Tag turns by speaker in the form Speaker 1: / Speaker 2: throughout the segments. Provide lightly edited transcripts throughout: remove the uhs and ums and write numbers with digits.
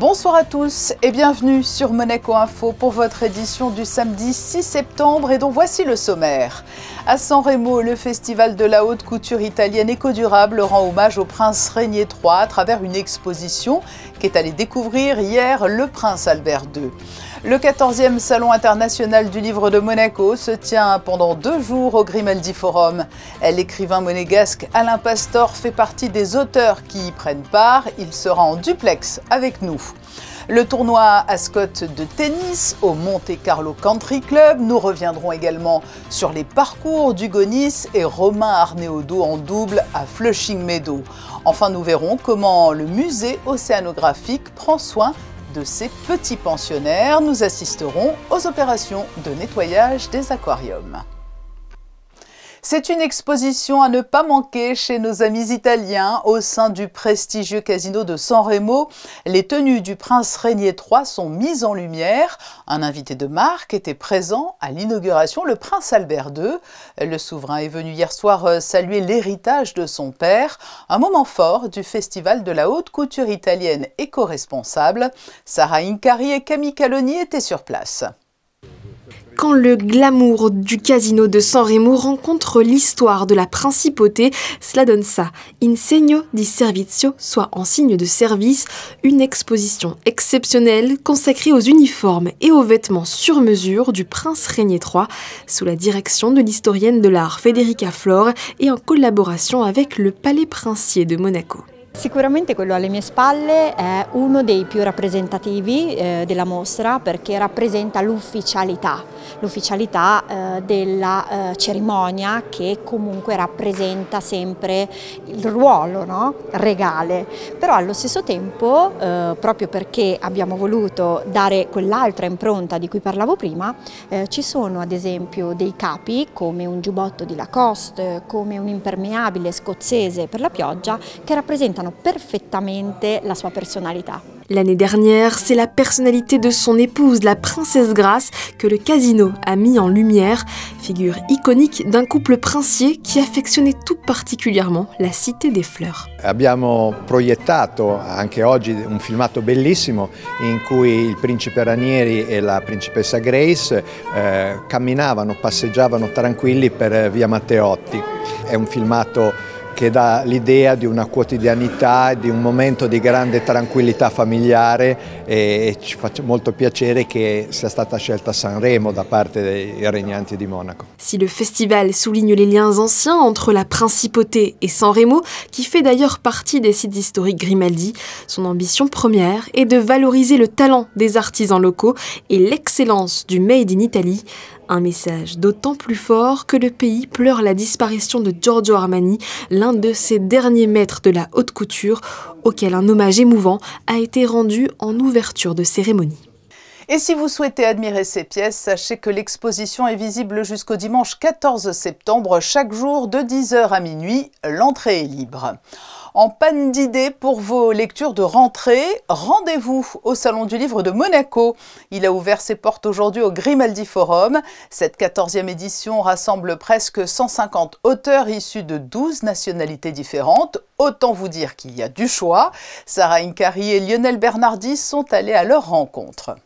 Speaker 1: Bonsoir à tous et bienvenue sur Monaco Info pour votre édition du samedi 6 septembre et dont voici le sommaire. À San Remo, le festival de la haute couture italienne éco-durable rend hommage au prince Régnier III à travers une exposition qu'est allé découvrir hier le prince Albert II. Le 14e Salon international du livre de Monaco se tient pendant 2 jours au Grimaldi Forum. L'écrivain monégasque Alain Pastor fait partie des auteurs qui y prennent part. Il sera en duplex avec nous. Le tournoi Ascot de tennis au Monte Carlo Country Club. Nous reviendrons également sur les parcours d'Hugo Nice et Romain Arneaudo en double à Flushing Meadow. Enfin, nous verrons comment le musée océanographique prend soin de ces petits pensionnaires. Nous assisterons aux opérations de nettoyage des aquariums. C'est une exposition à ne pas manquer chez nos amis italiens au sein du prestigieux casino de San Remo. Les tenues du prince Régnier III sont mises en lumière. Un invité de marque était présent à l'inauguration, le prince Albert II. Le souverain est venu hier soir saluer l'héritage de son père. Un moment fort du festival de la haute couture italienne éco-responsable. Sarah Incari et Camille Caloni étaient sur place.
Speaker 2: Quand le glamour du casino de San Remo rencontre l'histoire de la principauté, cela donne ça. In segno di servizio, soit en signe de service, une exposition exceptionnelle consacrée aux uniformes et aux vêtements sur mesure du prince Régnier III, sous la direction de l'historienne de l'art Federica Flor et en collaboration avec le Palais Princier de Monaco.
Speaker 3: Sicuramente quello alle mie spalle è uno dei più rappresentativi della mostra perché rappresenta l'ufficialità della cerimonia che comunque rappresenta sempre il ruolo, no? Regale, però allo stesso tempo proprio perché abbiamo voluto dare quell'altra impronta di cui parlavo prima ci sono ad esempio dei capi come un giubbotto di Lacoste, come un impermeabile scozzese per la pioggia che rappresentano parfaitement la sua personnalité.
Speaker 2: L'année dernière, c'est la personnalité de son épouse, la princesse Grace, que le casino a mis en lumière, figure iconique d'un couple princier qui affectionnait tout particulièrement la Cité des Fleurs.
Speaker 4: Abbiamo proiettato anche oggi un filmato bellissimo in cui il principe Ranieri e la principessa Grace camminavano, passeggiavano tranquilli per via Matteotti. È un filmato che dà l'idea di una quotidianità, di un momento di grande tranquillità familiare e ci fa molto piacere che sia stata scelta San Remo da parte dei regnanti di Monaco.
Speaker 2: Si le festival souligne les liens anciens entre la principauté et San Remo, qui fait d'ailleurs partie des sites historiques Grimaldi, son ambition première est de valoriser le talent des artisans locaux et l'excellence du Made in Italy. Un message d'autant plus fort que le pays pleure la disparition de Giorgio Armani, l'un de ses derniers maîtres de la haute couture, auquel un hommage émouvant a été rendu en ouverture de cérémonie.
Speaker 1: Et si vous souhaitez admirer ces pièces, sachez que l'exposition est visible jusqu'au dimanche 14 septembre, chaque jour de 10h à minuit. L'entrée est libre. En panne d'idées pour vos lectures de rentrée, rendez-vous au Salon du Livre de Monaco. Il a ouvert ses portes aujourd'hui au Grimaldi Forum. Cette 14e édition rassemble presque 150 auteurs issus de 12 nationalités différentes. Autant vous dire qu'il y a du choix. Sarah Incari et Lionel Bernardi sont allés à leur rencontre.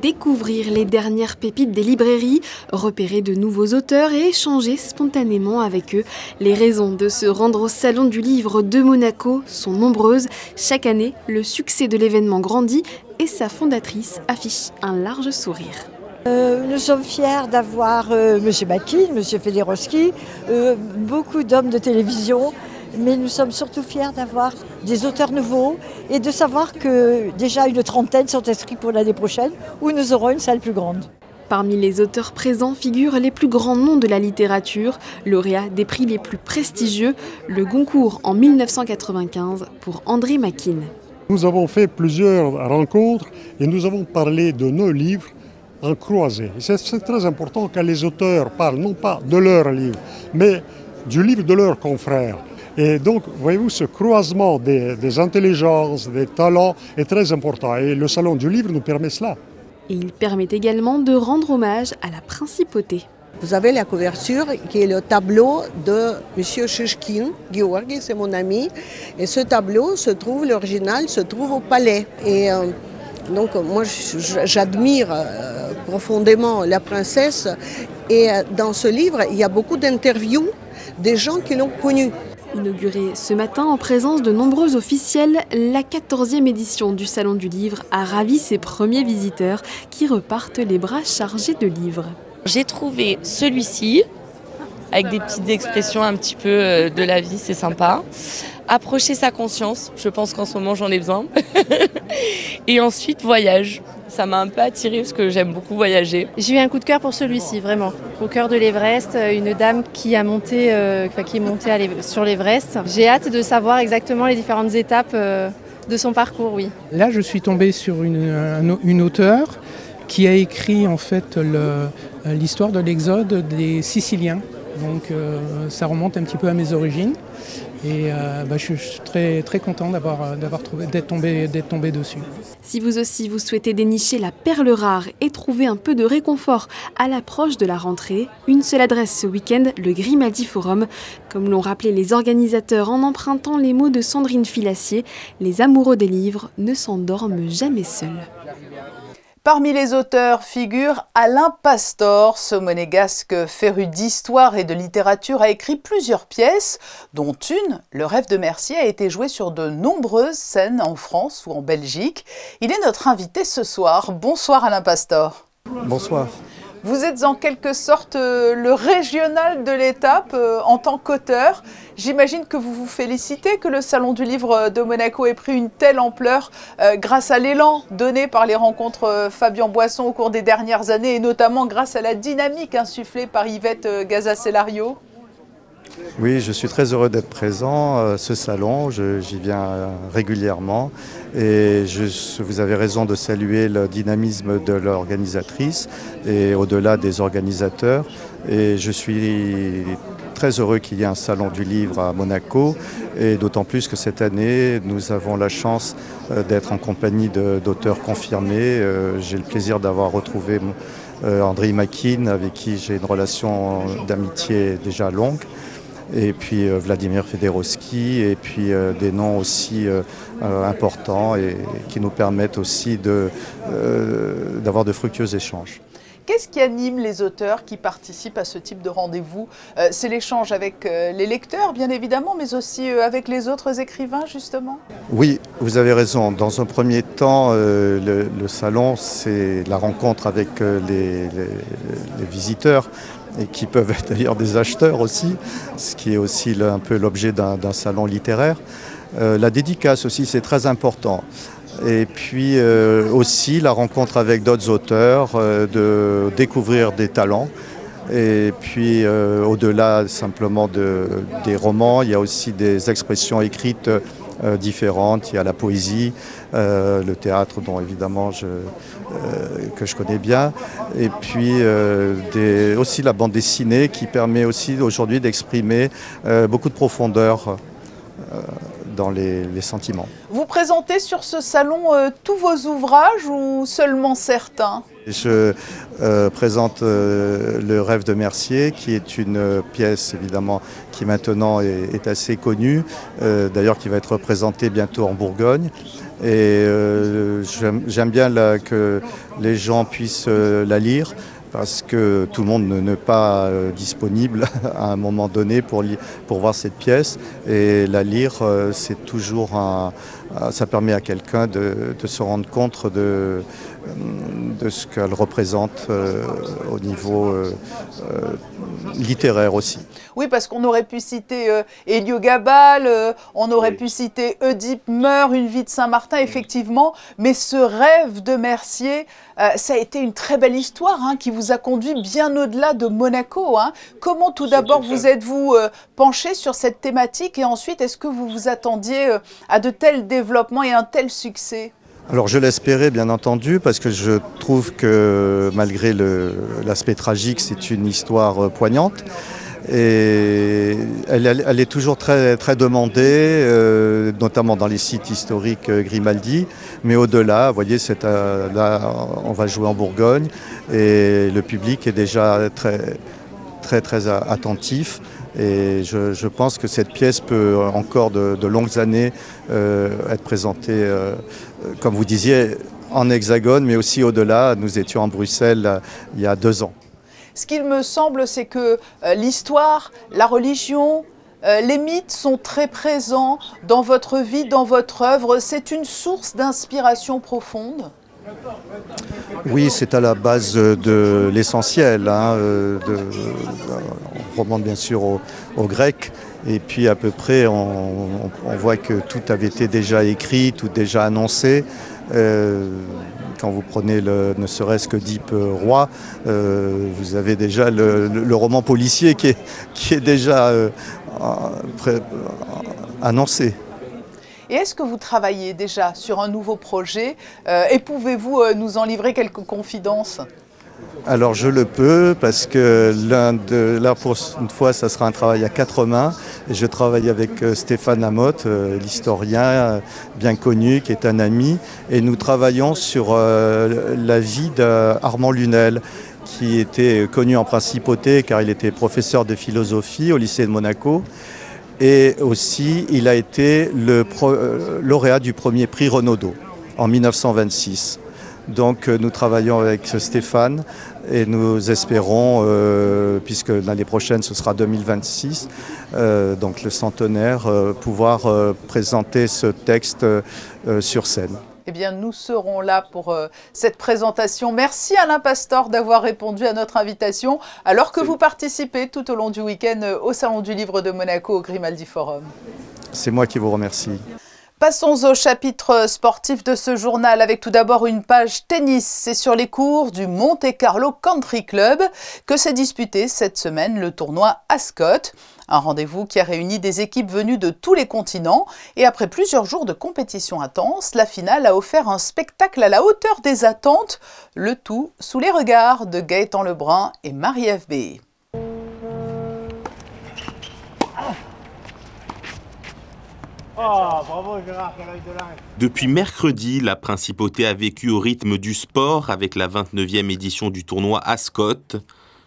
Speaker 2: Découvrir les dernières pépites des librairies, repérer de nouveaux auteurs et échanger spontanément avec eux. Les raisons de se rendre au Salon du Livre de Monaco sont nombreuses. Chaque année, le succès de l'événement grandit et sa fondatrice affiche un large sourire.
Speaker 5: Nous sommes fiers d'avoir M. Bakin, M. Federowski, beaucoup d'hommes de télévision. Mais nous sommes surtout fiers d'avoir des auteurs nouveaux et de savoir que déjà une trentaine sont inscrits pour l'année prochaine où nous aurons une salle plus grande.
Speaker 2: Parmi les auteurs présents figurent les plus grands noms de la littérature, lauréats des prix les plus prestigieux, le Goncourt en 1995 pour André Makin.
Speaker 6: Nous avons fait plusieurs rencontres et nous avons parlé de nos livres en croisée. C'est très important que les auteurs parlent non pas de leurs livres, mais du livre de leurs confrères. Et donc, voyez-vous, ce croisement des intelligences, des talents est très important. Et le Salon du Livre nous permet cela.
Speaker 2: Et il permet également de rendre hommage à la principauté.
Speaker 7: Vous avez la couverture qui est le tableau de M. Shishkin, Georgi, c'est mon ami. Et ce tableau se trouve, l'original se trouve au palais. Et donc moi j'admire profondément la princesse. Et dans ce livre, il y a beaucoup d'interviews des gens qui l'ont connue.
Speaker 2: Inaugurée ce matin en présence de nombreux officiels, la 14e édition du Salon du Livre a ravi ses premiers visiteurs qui repartent les bras chargés de livres.
Speaker 8: J'ai trouvé celui-ci, avec des petites expressions un petit peu de la vie, c'est sympa. Approcher sa conscience, je pense qu'en ce moment j'en ai besoin. Et ensuite, voyage. Ça m'a un peu attirée parce que j'aime beaucoup voyager.
Speaker 9: J'ai eu un coup de cœur pour celui-ci, vraiment. Au cœur de l'Everest, une dame qui est montée sur l'Everest. J'ai hâte de savoir exactement les différentes étapes de son parcours, oui.
Speaker 10: Là, je suis tombée sur une auteure qui a écrit en fait l'histoire de l'exode des Siciliens. Donc ça remonte un petit peu à mes origines. Et je suis très, très content d'être tombé dessus.
Speaker 2: Si vous aussi vous souhaitez dénicher la perle rare et trouver un peu de réconfort à l'approche de la rentrée, une seule adresse ce week-end, le Grimaldi Forum. Comme l'ont rappelé les organisateurs en empruntant les mots de Sandrine Filassier, les amoureux des livres ne s'endorment jamais seuls.
Speaker 1: Parmi les auteurs figure Alain Pastor. Ce monégasque féru d'histoire et de littérature a écrit plusieurs pièces, dont une, Le Rêve de Mercier, a été jouée sur de nombreuses scènes en France ou en Belgique. Il est notre invité ce soir. Bonsoir Alain Pastor.
Speaker 11: Bonsoir.
Speaker 1: Vous êtes en quelque sorte le régional de l'étape en tant qu'auteur. J'imagine que vous vous félicitez que le Salon du Livre de Monaco ait pris une telle ampleur grâce à l'élan donné par les rencontres Fabien Boisson au cours des dernières années et notamment grâce à la dynamique insufflée par Yvette Gaza-Cellario.
Speaker 11: Oui, je suis très heureux d'être présent à ce salon, j'y viens régulièrement et vous avez raison de saluer le dynamisme de l'organisatrice et au-delà des organisateurs. Et je suis très heureux qu'il y ait un salon du livre à Monaco et d'autant plus que cette année nous avons la chance d'être en compagnie d'auteurs confirmés. J'ai le plaisir d'avoir retrouvé Andrei Makin avec qui j'ai une relation d'amitié déjà longue. Et puis Vladimir Fedorovski, et puis des noms aussi importants et qui nous permettent aussi d'avoir de fructueux échanges.
Speaker 1: Qu'est-ce qui anime les auteurs qui participent à ce type de rendez-vous? C'est l'échange avec les lecteurs, bien évidemment, mais aussi avec les autres écrivains, justement? Oui,
Speaker 11: vous avez raison. Dans un premier temps, le salon, c'est la rencontre avec les visiteurs, et qui peuvent être d'ailleurs des acheteurs aussi, ce qui est aussi un peu l'objet d'un salon littéraire. La dédicace aussi, c'est très important. Et puis aussi la rencontre avec d'autres auteurs, de découvrir des talents. Et puis au-delà simplement des romans, il y a aussi des expressions écrites différentes. Il y a la poésie, le théâtre dont évidemment que je connais bien. Et puis aussi la bande dessinée qui permet aussi aujourd'hui d'exprimer beaucoup de profondeur dans les sentiments.
Speaker 1: Vous présentez sur ce salon tous vos ouvrages ou seulement certains?
Speaker 11: Je présente Le Rêve de Mercier, qui est une pièce évidemment qui maintenant est assez connue, d'ailleurs qui va être représentée bientôt en Bourgogne. Et j'aime bien que les gens puissent la lire, parce que tout le monde n'est pas disponible à un moment donné pour voir cette pièce. Et la lire, c'est toujours ça permet à quelqu'un de se rendre compte de ce qu'elle représente au niveau littéraire aussi.
Speaker 1: Oui, parce qu'on aurait pu citer Héliogabale, on aurait pu citer Oedipe meurt, Une vie de Saint-Martin, effectivement, mais ce Rêve de Mercier, ça a été une très belle histoire qui vous a conduit bien au-delà de Monaco. Comment tout d'abord vous êtes-vous penché sur cette thématique et ensuite est-ce que vous vous attendiez à de tels développements et un tel succès?
Speaker 11: Alors je l'espérais bien entendu, parce que je trouve que malgré l'aspect tragique, c'est une histoire poignante. Et elle est toujours très, très demandée, notamment dans les sites historiques Grimaldi. Mais au-delà, vous voyez, là, on va jouer en Bourgogne et le public est déjà très très attentifs. Et je pense que cette pièce peut encore de longues années être présentée, comme vous disiez, en Hexagone, mais aussi au-delà. Nous étions en Bruxelles il y a 2 ans.
Speaker 1: Ce qu'il me semble, c'est que l'histoire, la religion, les mythes sont très présents dans votre vie, dans votre œuvre. C'est une source d'inspiration profonde?
Speaker 11: Oui, c'est à la base de l'essentiel. On remonte bien sûr au grec. Et puis à peu près, on voit que tout avait été déjà écrit, tout déjà annoncé. Quand vous prenez ne serait-ce que Deep Roi, vous avez déjà le roman policier qui est déjà annoncé.
Speaker 1: Et est-ce que vous travaillez déjà sur un nouveau projet et pouvez-vous nous en livrer quelques confidences?
Speaker 11: Alors je le peux parce que là pour une fois ça sera un travail à 4 mains et je travaille avec Stéphane Lamotte, l'historien bien connu qui est un ami, et nous travaillons sur la vie d'Armand Lunel qui était connu en principauté car il était professeur de philosophie au lycée de Monaco. Et aussi, il a été le lauréat du premier prix Renaudot en 1926. Donc nous travaillons avec Stéphane et nous espérons, puisque l'année prochaine ce sera 2026, donc le centenaire, pouvoir présenter ce texte sur scène.
Speaker 1: Eh bien, nous serons là pour cette présentation. Merci Alain Pastor d'avoir répondu à notre invitation, alors que vous participez tout au long du week-end au Salon du Livre de Monaco, au Grimaldi Forum.
Speaker 11: C'est moi qui vous remercie.
Speaker 1: Passons au chapitre sportif de ce journal avec tout d'abord une page tennis. C'est sur les cours du Monte Carlo Country Club que s'est disputé cette semaine le tournoi Ascot. Un rendez-vous qui a réuni des équipes venues de tous les continents. Et après plusieurs jours de compétition intense, la finale a offert un spectacle à la hauteur des attentes. Le tout sous les regards de Gaëtan Lebrun et Marie-Ève B.
Speaker 12: Depuis mercredi, la Principauté a vécu au rythme du sport avec la 29e édition du tournoi Ascot.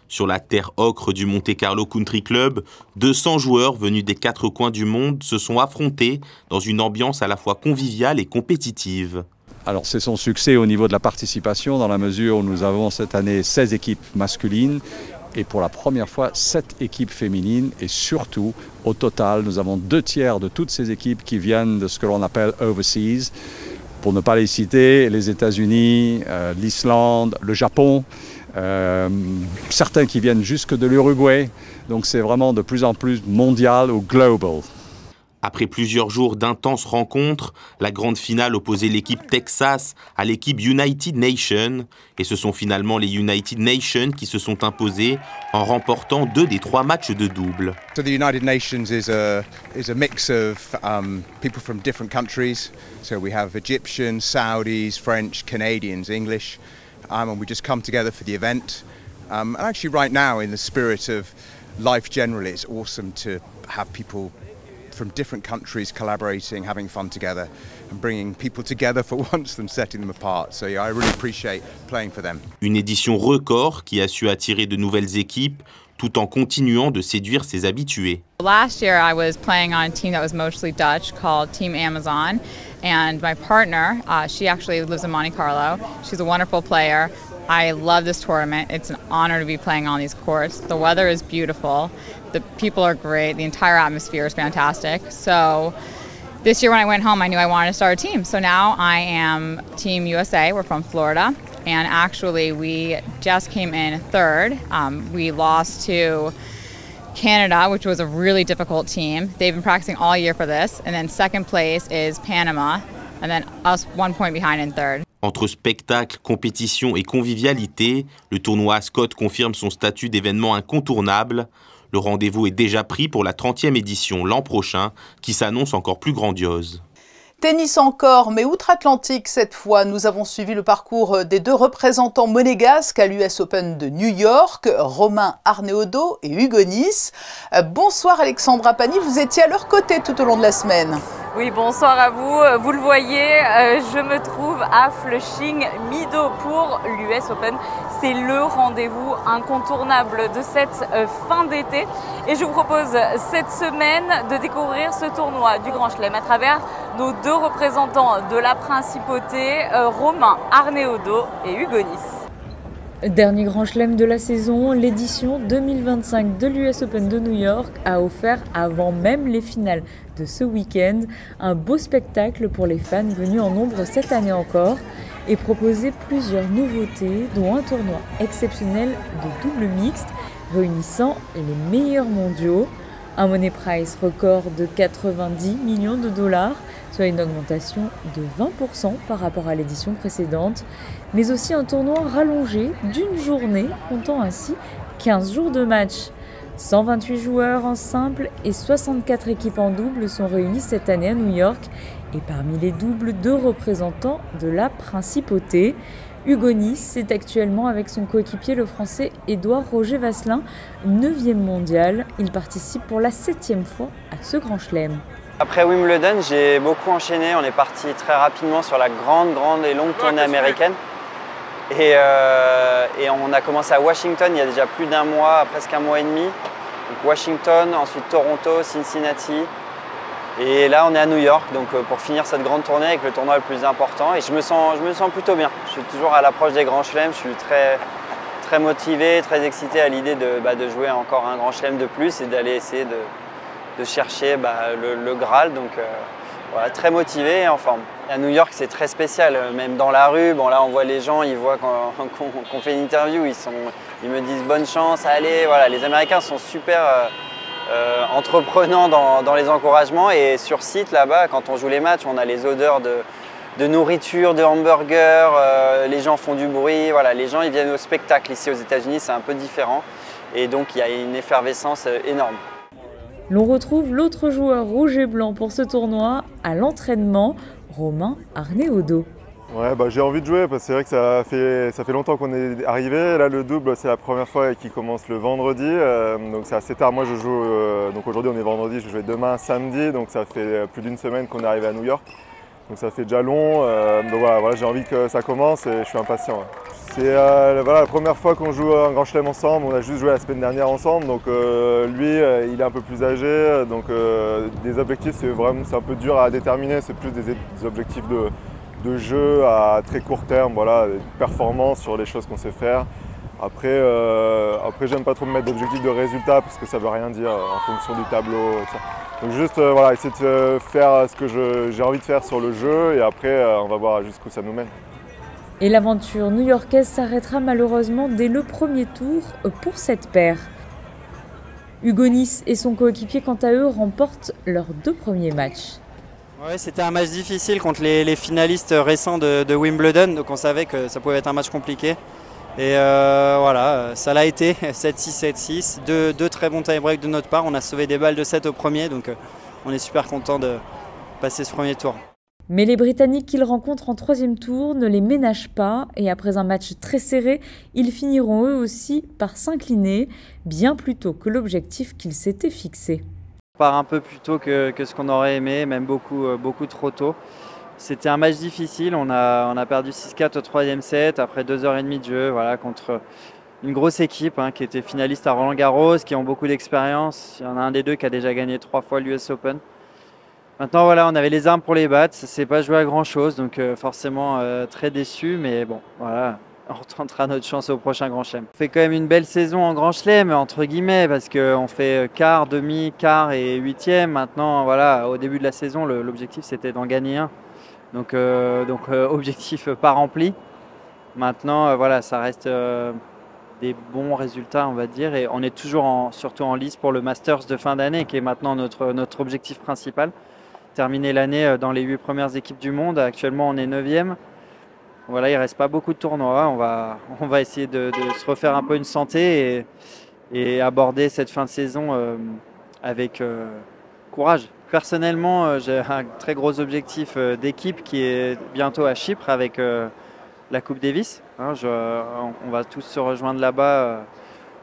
Speaker 12: Sur la terre ocre du Monte Carlo Country Club, 200 joueurs venus des 4 coins du monde se sont affrontés dans une ambiance à la fois conviviale et compétitive.
Speaker 13: Alors c'est son succès au niveau de la participation dans la mesure où nous avons cette année 16 équipes masculines et pour la première fois 7 équipes féminines, et surtout au total nous avons 2/3 de toutes ces équipes qui viennent de ce que l'on appelle overseas, pour ne pas les citer, les États-Unis, l'Islande, le Japon, certains qui viennent jusque de l'Uruguay, donc c'est vraiment de plus en plus mondial ou global.
Speaker 12: Après plusieurs jours d'intenses rencontres, la grande finale opposait l'équipe Texas à l'équipe United Nations. Et ce sont finalement les United Nations qui se sont imposés en remportant 2 des 3 matchs de double.
Speaker 14: So the United Nations is a mix of people from different countries. So we have Egyptians, Saudis, French, Canadians, English. And we just come together for the event. And actually right now, in the spirit of life generally, it's awesome to have people from different countries collaborating, having fun together and bringing people together for once than setting them apart. So yeah, I really appreciate playing for them.
Speaker 12: Une édition record qui a su attirer de nouvelles équipes tout en continuant de séduire ses habitués.
Speaker 15: Last year I was playing on a team that was mostly Dutch called Team Amazon, and my partner, she actually lives in Monte Carlo. She's a wonderful player. I love this tournament. It's an honor to be playing on these courts. The weather is beautiful. The people are great. The entire atmosphere is fantastic. So this year when I went home, I knew I wanted to start a team. So now I am Team USA. We're from Florida. And actually we just came in 3rd. We lost to Canada, which was a really difficult team. They've been practicing all year for this. And then 2nd place is Panama. And then us 1 point behind in 3rd.
Speaker 12: Entre spectacle, compétition et convivialité, le tournoi Ascot confirme son statut d'événement incontournable. Le rendez-vous est déjà pris pour la 30e édition l'an prochain, qui s'annonce encore plus grandiose.
Speaker 1: Tennis encore, mais outre-Atlantique cette fois. Nous avons suivi le parcours des 2 représentants monégasques à l'US Open de New York, Romain Arneaudo et Hugo Nys. Bonsoir Alexandra Pani, vous étiez à leur côté tout au long de la semaine.
Speaker 16: Oui, bonsoir à vous. Vous le voyez, je me trouve à Flushing Meadows pour l'US Open. C'est le rendez-vous incontournable de cette fin d'été. Et je vous propose cette semaine de découvrir ce tournoi du Grand Chelem à travers nos deux représentants de la principauté, Romain Arneaudo et Hugo Nice.
Speaker 17: Dernier Grand Chelem de la saison, l'édition 2025 de l'US Open de New York a offert, avant même les finales de ce week-end, un beau spectacle pour les fans venus en nombre cette année encore et proposé plusieurs nouveautés, dont un tournoi exceptionnel de double mixte réunissant les meilleurs mondiaux, un money price record de 90 millions de dollars, soit une augmentation de 20% par rapport à l'édition précédente, mais aussi un tournoi rallongé d'une journée, comptant ainsi 15 jours de match. 128 joueurs en simple et 64 équipes en double sont réunis cette année à New York, et parmi les doubles, 2 représentants de la principauté. Hugo Nice est actuellement avec son coéquipier le français Édouard Roger Vasselin, 9e mondial. Il participe pour la 7e fois à ce Grand Chelem.
Speaker 18: Après Wimbledon, j'ai beaucoup enchaîné. On est parti très rapidement sur la grande et longue tournée américaine. Et on a commencé à Washington il y a déjà plus d'un mois, presque un mois et demi. Donc Washington, ensuite Toronto, Cincinnati. Et là, on est à New York, donc pour finir cette grande tournée avec le tournoi le plus important. Et je me sens plutôt bien. Je suis toujours à l'approche des grands chelems. Je suis très motivé, très excité à l'idée de jouer encore un grand chelem de plus et d'aller essayer de chercher le Graal. Donc voilà, très motivé et en forme. À New York, c'est très spécial, même dans la rue. Bon, là, on voit les gens, ils voient qu'on fait une interview, ils me disent bonne chance, allez. Voilà, les Américains sont super entreprenants dans les encouragements, et sur site là-bas, quand on joue les matchs, on a les odeurs de nourriture, de hamburgers, les gens font du bruit. Voilà, les gens ils viennent au spectacle. Ici aux États-Unis, c'est un peu différent, et donc il y a une effervescence énorme.
Speaker 17: L'on retrouve l'autre joueur rouge et blanc pour ce tournoi à l'entraînement, Romain Arneaudo.
Speaker 19: Ouais, j'ai envie de jouer parce que c'est vrai que ça fait longtemps qu'on est arrivé. Là, le double, c'est la première fois qu'il commence le vendredi, donc c'est assez tard. Moi, je joue, donc aujourd'hui on est vendredi, je vais jouer demain samedi, donc ça fait plus d'une semaine qu'on est arrivé à New York. Donc ça fait déjà long, donc voilà, j'ai envie que ça commence et je suis impatient. Ouais. C'est la première fois qu'on joue un grand chelem ensemble. On a juste joué la semaine dernière ensemble, donc lui il est un peu plus âgé, donc des objectifs c'est un peu dur à déterminer, c'est plus des objectifs de jeu à très court terme, voilà, des performances sur les choses qu'on sait faire. Après j'aime pas trop me mettre d'objectifs de résultats parce que ça veut rien dire en fonction du tableau. Etc. Donc juste voilà, essayer de faire ce que j'ai envie de faire sur le jeu, et après on va voir jusqu'où ça nous mène.
Speaker 17: Et l'aventure new-yorkaise s'arrêtera malheureusement dès le premier tour pour cette paire. Hugo Nice et son coéquipier, quant à eux, remportent leurs 2 premiers matchs.
Speaker 20: Ouais, c'était un match difficile contre les finalistes récents de Wimbledon, donc on savait que ça pouvait être un match compliqué. Et voilà, ça l'a été, 7-6, 7-6, deux très bons tie-breaks de notre part. On a sauvé des balles de 7 au premier, donc on est super content de passer ce premier tour.
Speaker 17: Mais les Britanniques qu'ils rencontrent en 3e tour ne les ménagent pas, et après un match très serré, ils finiront eux aussi par s'incliner, bien plus tôt que l'objectif qu'ils s'étaient fixé.
Speaker 20: On part un peu plus tôt que ce qu'on aurait aimé, même beaucoup trop tôt. C'était un match difficile, on a perdu 6-4 au 3e set, après 2h30 de jeu, voilà, contre une grosse équipe qui était finaliste à Roland-Garros, qui ont beaucoup d'expérience. Il y en a un des deux qui a déjà gagné 3 fois l'US Open. Maintenant voilà, on avait les armes pour les battre, ça s'est pas joué à grand chose, donc forcément très déçu, mais bon voilà, on retentera notre chance au prochain Grand Chelem. On fait quand même une belle saison en Grand Chelem, entre guillemets, parce qu'on fait quart, demi, quart et 8e. Maintenant voilà, au début de la saison, l'objectif c'était d'en gagner un, donc objectif pas rempli. Maintenant voilà, ça reste des bons résultats on va dire, et on est toujours surtout en lice pour le Masters de fin d'année, qui est maintenant notre objectif principal. Terminer l'année dans les 8 premières équipes du monde. Actuellement, on est 9e. Voilà, il ne reste pas beaucoup de tournois. On va essayer de se refaire un peu une santé et aborder cette fin de saison avec courage. Personnellement, j'ai un très gros objectif d'équipe qui est bientôt à Chypre avec la Coupe Davis. On va tous se rejoindre là-bas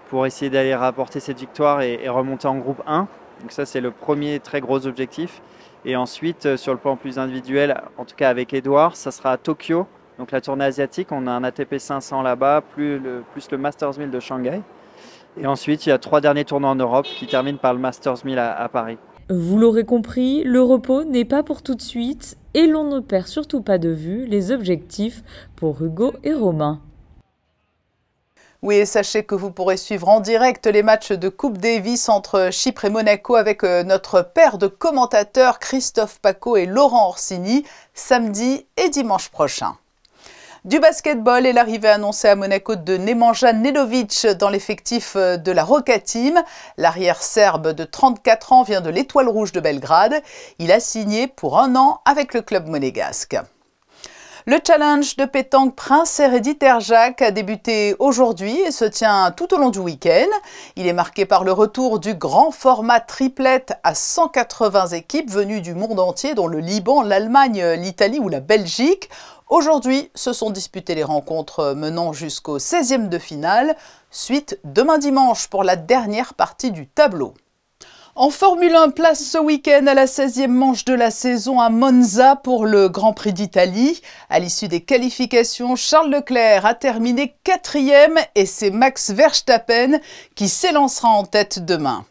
Speaker 20: pour essayer d'aller rapporter cette victoire et remonter en groupe 1. Donc ça, c'est le premier très gros objectif. Et ensuite, sur le plan plus individuel, en tout cas avec Edouard, ça sera à Tokyo, donc la tournée asiatique. On a un ATP 500 là-bas, plus le Masters 1000 de Shanghai. Et ensuite, il y a 3 derniers tournois en Europe qui terminent par le Masters 1000 à Paris.
Speaker 17: Vous l'aurez compris, le repos n'est pas pour tout de suite et l'on ne perd surtout pas de vue les objectifs pour Hugo et Romain.
Speaker 1: Oui, et sachez que vous pourrez suivre en direct les matchs de Coupe Davis entre Chypre et Monaco avec notre paire de commentateurs Christophe Paco et Laurent Orsini samedi et dimanche prochain. Du basketball et l'arrivée annoncée à Monaco de Nemanja Nedovic dans l'effectif de la Roca Team. L'arrière serbe de 34 ans vient de l'Étoile Rouge de Belgrade. Il a signé pour 1 an avec le club monégasque. Le challenge de pétanque Prince Héréditaire Jacques a débuté aujourd'hui et se tient tout au long du week-end. Il est marqué par le retour du grand format triplette à 180 équipes venues du monde entier, dont le Liban, l'Allemagne, l'Italie ou la Belgique. Aujourd'hui, se sont disputées les rencontres menant jusqu'au 16e de finale. Suite demain dimanche pour la dernière partie du tableau. En Formule 1, place ce week-end à la 16e manche de la saison à Monza pour le Grand Prix d'Italie. À l'issue des qualifications, Charles Leclerc a terminé 4e et c'est Max Verstappen qui s'élancera en tête demain.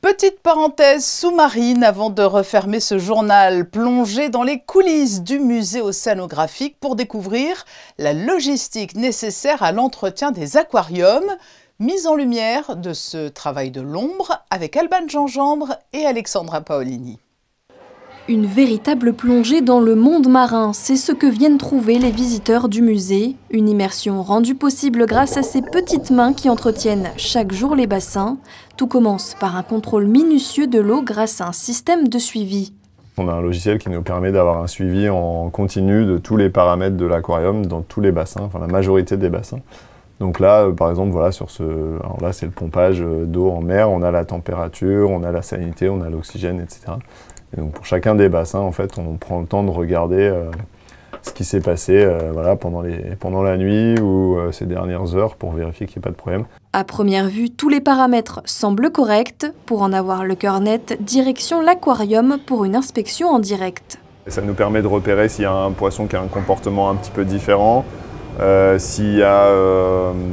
Speaker 1: Petite parenthèse sous-marine avant de refermer ce journal, plongé dans les coulisses du musée océanographique pour découvrir la logistique nécessaire à l'entretien des aquariums. Mise en lumière de ce travail de l'ombre avec Alban Gingembre et Alexandra Paolini.
Speaker 2: Une véritable plongée dans le monde marin, c'est ce que viennent trouver les visiteurs du musée. Une immersion rendue possible grâce à ces petites mains qui entretiennent chaque jour les bassins. Tout commence par un contrôle minutieux de l'eau grâce à un système de suivi.
Speaker 21: On a un logiciel qui nous permet d'avoir un suivi en continu de tous les paramètres de l'aquarium dans tous les bassins, enfin la majorité des bassins. Donc là, par exemple, voilà, alors là, c'est le pompage d'eau en mer, on a la température, on a la salinité, on a l'oxygène, etc. Et donc pour chacun des bassins, en fait, on prend le temps de regarder ce qui s'est passé voilà, pendant la nuit ou ces dernières heures pour vérifier qu'il n'y ait pas de problème.
Speaker 2: À première vue, tous les paramètres semblent corrects. Pour en avoir le cœur net, direction l'aquarium pour une inspection en direct.
Speaker 21: Et ça nous permet de repérer s'il y a un poisson qui a un comportement un petit peu différent. S'il y a,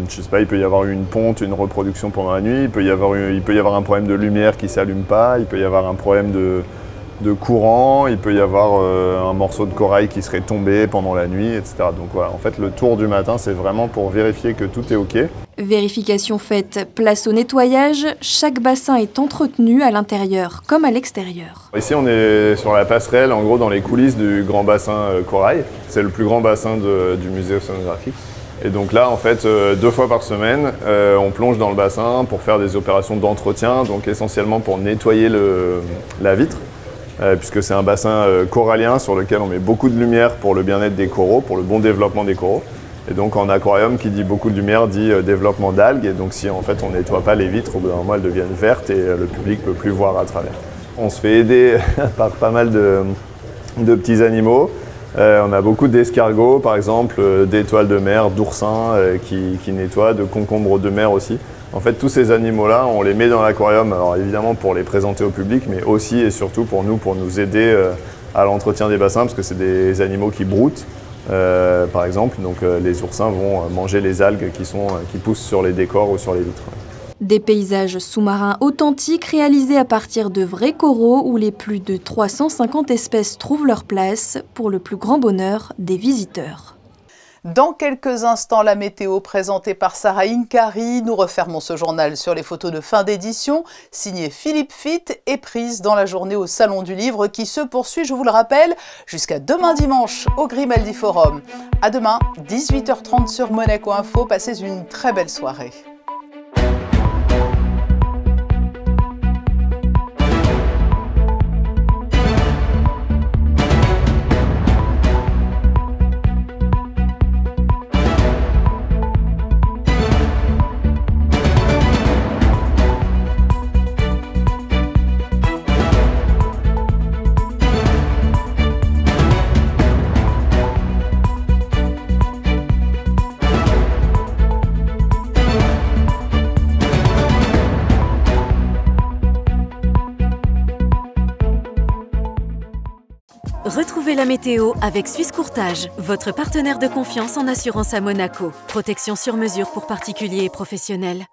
Speaker 21: je sais pas, il peut y avoir une ponte, une reproduction pendant la nuit, il peut y avoir un problème de lumière qui ne s'allume pas, il peut y avoir un problème de courant, il peut y avoir un morceau de corail qui serait tombé pendant la nuit, etc. Donc voilà, en fait, le tour du matin, c'est vraiment pour vérifier que tout est OK.
Speaker 2: Vérification faite, place au nettoyage, chaque bassin est entretenu à l'intérieur comme à l'extérieur.
Speaker 21: Ici, on est sur la passerelle, en gros, dans les coulisses du grand bassin corail. C'est le plus grand bassin du musée océanographique. Et donc là, en fait, 2 fois par semaine, on plonge dans le bassin pour faire des opérations d'entretien, donc essentiellement pour nettoyer la vitre. Puisque c'est un bassin corallien sur lequel on met beaucoup de lumière pour le bien-être des coraux, pour le bon développement des coraux. Et donc en aquarium, qui dit beaucoup de lumière, dit développement d'algues. Et donc si en fait on ne nettoie pas les vitres, au bout d'un moment elles deviennent vertes et le public ne peut plus voir à travers. On se fait aider par pas mal de petits animaux. On a beaucoup d'escargots par exemple, d'étoiles de mer, d'oursins qui nettoient, de concombres de mer aussi. En fait, tous ces animaux-là, on les met dans l'aquarium, alors évidemment pour les présenter au public, mais aussi et surtout pour nous aider à l'entretien des bassins, parce que c'est des animaux qui broutent, par exemple. Donc les oursins vont manger les algues qui poussent sur les décors ou sur les vitres.
Speaker 2: Des paysages sous-marins authentiques réalisés à partir de vrais coraux où les plus de 350 espèces trouvent leur place pour le plus grand bonheur des visiteurs.
Speaker 1: Dans quelques instants, la météo présentée par Sarah Inkari. Nous refermons ce journal sur les photos de fin d'édition, signées Philippe Fitt et prise dans la journée au Salon du Livre qui se poursuit, je vous le rappelle, jusqu'à demain dimanche au Grimaldi Forum. À demain, 18h30 sur Monaco Info. Passez une très belle soirée.
Speaker 3: Retrouvez la météo avec Suisse Courtage, votre partenaire de confiance en assurance à Monaco. Protection sur mesure pour particuliers et professionnels.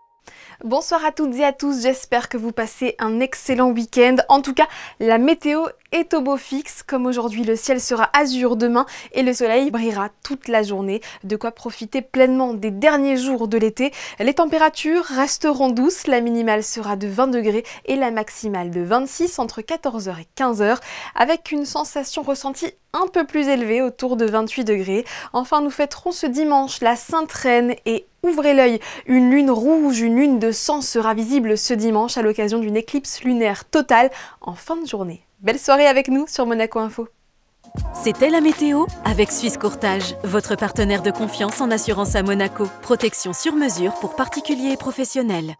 Speaker 2: Bonsoir à toutes et à tous, j'espère que vous passez un excellent week-end. En tout cas, la météo est au beau fixe. Comme aujourd'hui, le ciel sera azur demain et le soleil brillera toute la journée. De quoi profiter pleinement des derniers jours de l'été. Les températures resteront douces. La minimale sera de 20 degrés et la maximale de 26 entre 14h et 15h avec une sensation ressentie un peu plus élevée autour de 28 degrés. Enfin, nous fêterons ce dimanche la Sainte Reine et ouvrez l'œil, une lune rouge, une lune de sang sera visible ce dimanche à l'occasion d'une éclipse lunaire totale en fin de journée. Belle soirée avec nous sur Monaco Info.
Speaker 3: C'était la météo avec Suisse Courtage, votre partenaire de confiance en assurance à Monaco. Protection sur mesure pour particuliers et professionnels.